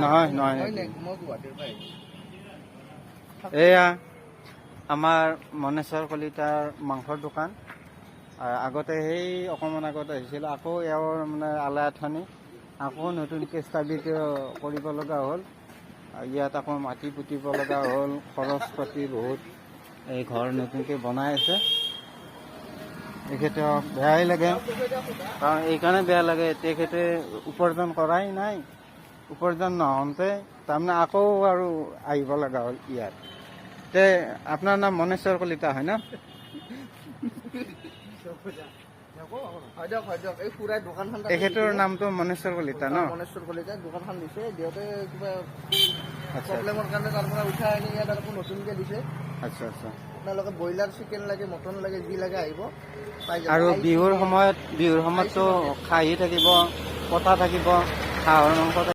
নহয় নহয় এয়া আমাৰ মনেশ্বৰ কলিতাৰ মাংসৰ দোকান। আগতে সেই অকণমান আগত আহিছিল, আকৌ এওঁৰ মানে আলাই আথানি আকৌ নতুনকৈ ষ্টাবিল কৰিব লগা হ'ল। ইয়াত আকৌ মাটি পুতিব লগা হ'ল, খৰচ পাতি বহুত। এই ঘৰ নতুনকৈ বনাই আছে। তেখেতে বেয়াই লাগে, কাৰণ এইকাৰণে বেয়া লাগে, তেখেতে উপাৰ্জন কৰাই নাই। উপাৰ্জন নহওঁতে তাৰমানে আকৌ আৰু আহিব লগা হ'ল ইয়াত। তে আপোনাৰ নাম মনেশ্বৰ কলিতা হয় ন? তেখেতৰ নামটো মনেশ্বৰ কলিতা ন? মনেশ্বৰ কলিতা দোকানখন দিছে, দেউতাই কিবা প্ৰব্লেমৰ কাৰণে তাৰ পৰা উঠাই আনি ইয়াত আকৌ নতুনকৈ দিছে। আচ্ছা আচ্ছা। আপোনালোকে ব্ৰইলাৰ চিকেন লাগে, মটন লাগে, যি লাগে আহিব পাই যাব। আৰু বিহুৰ সময়ততো খাহী থাকিব, পঠা থাকিব, হাঁহৰ মাংস